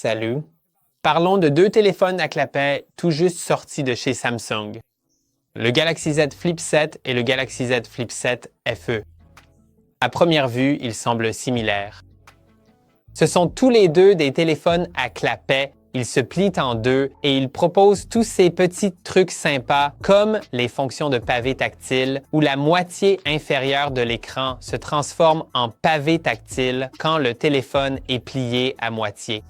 Salut. Parlons de deux téléphones à clapet tout juste sortis de chez Samsung. Le Galaxy Z Flip 7 et le Galaxy Z Flip 7 FE. À première vue, ils semblent similaires. Ce sont tous les deux des téléphones à clapet. Ils se plient en deux et ils proposent tous ces petits trucs sympas comme les fonctions de pavé tactile où la moitié inférieure de l'écran se transforme en pavé tactile quand le téléphone est plié à moitié.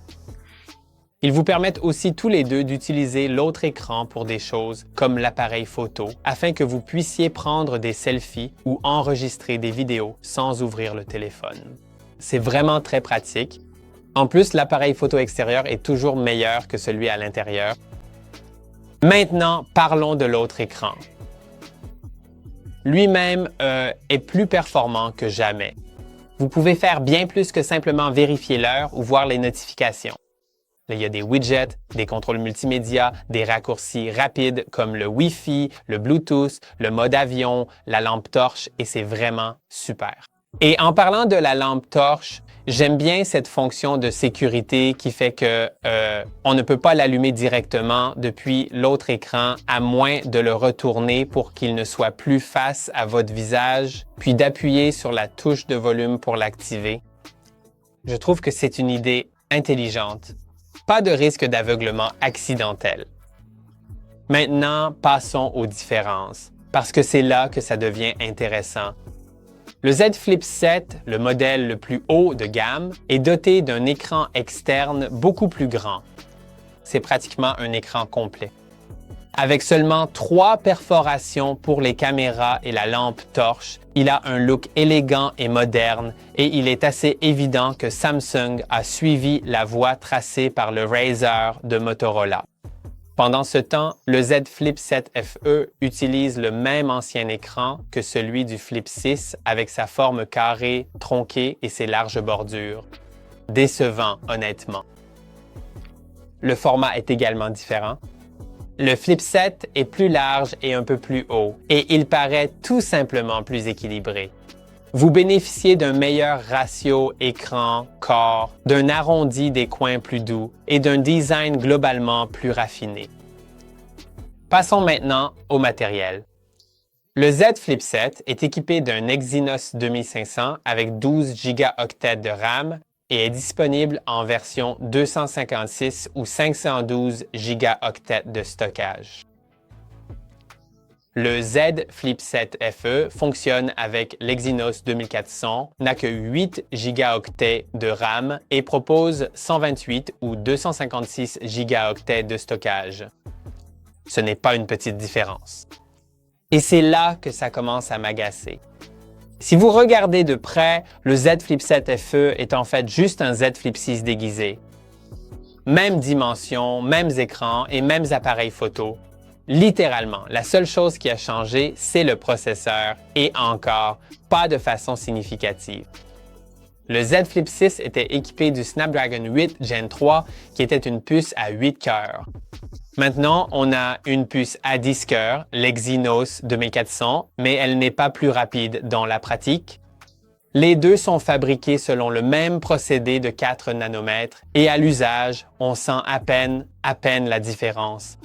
Ils vous permettent aussi tous les deux d'utiliser l'autre écran pour des choses comme l'appareil photo afin que vous puissiez prendre des selfies ou enregistrer des vidéos sans ouvrir le téléphone. C'est vraiment très pratique. En plus, l'appareil photo extérieur est toujours meilleur que celui à l'intérieur. Maintenant, parlons de l'autre écran. Lui-même est plus performant que jamais. Vous pouvez faire bien plus que simplement vérifier l'heure ou voir les notifications. Il y a des widgets, des contrôles multimédia, des raccourcis rapides comme le Wi-Fi, le Bluetooth, le mode avion, la lampe torche et c'est vraiment super. Et en parlant de la lampe torche, j'aime bien cette fonction de sécurité qui fait que on ne peut pas l'allumer directement depuis l'autre écran à moins de le retourner pour qu'il ne soit plus face à votre visage, puis d'appuyer sur la touche de volume pour l'activer. Je trouve que c'est une idée intelligente. Pas de risque d'aveuglement accidentel. Maintenant, passons aux différences, parce que c'est là que ça devient intéressant. Le Z Flip 7, le modèle le plus haut de gamme, est doté d'un écran externe beaucoup plus grand. C'est pratiquement un écran complet. Avec seulement 3 perforations pour les caméras et la lampe torche, il a un look élégant et moderne et il est assez évident que Samsung a suivi la voie tracée par le Razr de Motorola. Pendant ce temps, le Z Flip 7 FE utilise le même ancien écran que celui du Flip 6 avec sa forme carrée, tronquée et ses larges bordures. Décevant, honnêtement. Le format est également différent. Le Flip 7 est plus large et un peu plus haut, et il paraît tout simplement plus équilibré. Vous bénéficiez d'un meilleur ratio écran-corps, d'un arrondi des coins plus doux et d'un design globalement plus raffiné. Passons maintenant au matériel. Le Z Flip 7 est équipé d'un Exynos 2500 avec 12 Go de RAM et est disponible en version 256 ou 512 Go de stockage. Le Z Flip 7 FE fonctionne avec l'Exynos 2400, n'a que 8 Go de RAM et propose 128 ou 256 Go de stockage. Ce n'est pas une petite différence. Et c'est là que ça commence à m'agacer. Si vous regardez de près, le Z Flip 7 FE est en fait juste un Z Flip 6 déguisé. Même dimension, mêmes écrans et mêmes appareils photo. Littéralement, la seule chose qui a changé, c'est le processeur et encore, pas de façon significative. Le Z Flip 6 était équipé du Snapdragon 8 Gen 3 qui était une puce à 8 cœurs. Maintenant, on a une puce à 10 cœurs, l'Exynos 2400, mais elle n'est pas plus rapide dans la pratique. Les deux sont fabriqués selon le même procédé de 4 nanomètres et à l'usage, on sent à peine la différence.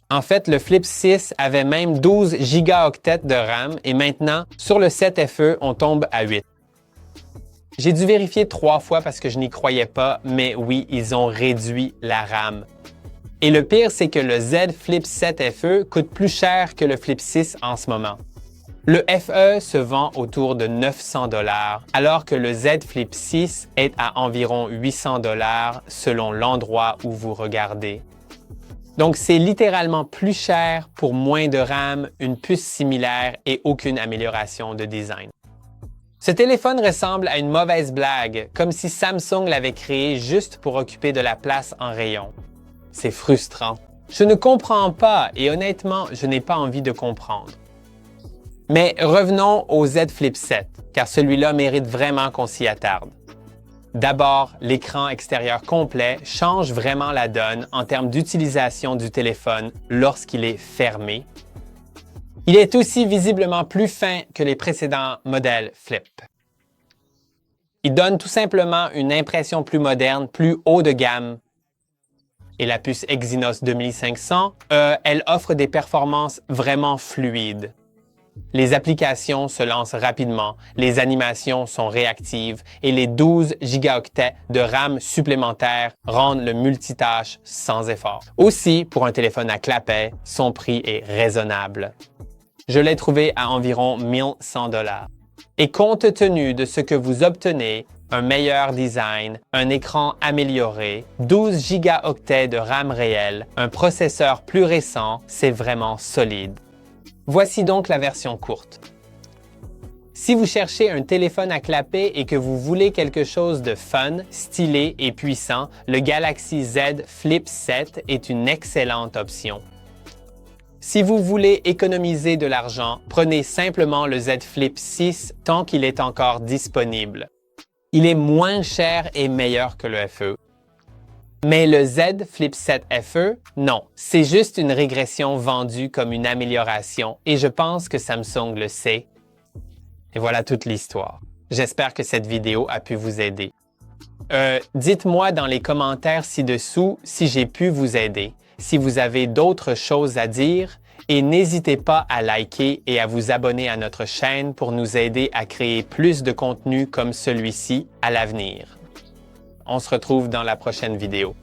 En fait, le Flip 6 avait même 12 Go de RAM et maintenant, sur le 7 FE, on tombe à 8. J'ai dû vérifier 3 fois parce que je n'y croyais pas, mais oui, ils ont réduit la RAM. Et le pire, c'est que le Z Flip 7 FE coûte plus cher que le Flip 6 en ce moment. Le FE se vend autour de 900 $, alors que le Z Flip 6 est à environ 800 $ selon l'endroit où vous regardez. Donc, c'est littéralement plus cher pour moins de RAM, une puce similaire et aucune amélioration de design. Ce téléphone ressemble à une mauvaise blague, comme si Samsung l'avait créé juste pour occuper de la place en rayon. C'est frustrant. Je ne comprends pas et honnêtement, je n'ai pas envie de comprendre. Mais revenons au Z Flip 7, car celui-là mérite vraiment qu'on s'y attarde. D'abord, l'écran extérieur complet change vraiment la donne en termes d'utilisation du téléphone lorsqu'il est fermé. Il est aussi visiblement plus fin que les précédents modèles Flip. Il donne tout simplement une impression plus moderne, plus haut de gamme, et la puce Exynos 2500, elle offre des performances vraiment fluides. Les applications se lancent rapidement, les animations sont réactives et les 12 gigaoctets de RAM supplémentaires rendent le multitâche sans effort. Aussi, pour un téléphone à clapet, son prix est raisonnable. Je l'ai trouvé à environ 1100 $. Et compte tenu de ce que vous obtenez, un meilleur design, un écran amélioré, 12 gigaoctets de RAM réel, un processeur plus récent, c'est vraiment solide. Voici donc la version courte. Si vous cherchez un téléphone à clapet et que vous voulez quelque chose de fun, stylé et puissant, le Galaxy Z Flip 7 est une excellente option. Si vous voulez économiser de l'argent, prenez simplement le Z Flip 6 tant qu'il est encore disponible. Il est moins cher et meilleur que le FE. Mais le Z Flip 7 FE, non, c'est juste une régression vendue comme une amélioration et je pense que Samsung le sait. Et voilà toute l'histoire. J'espère que cette vidéo a pu vous aider. Dites-moi dans les commentaires ci-dessous si j'ai pu vous aider, si vous avez d'autres choses à dire et n'hésitez pas à liker et à vous abonner à notre chaîne pour nous aider à créer plus de contenu comme celui-ci à l'avenir. On se retrouve dans la prochaine vidéo.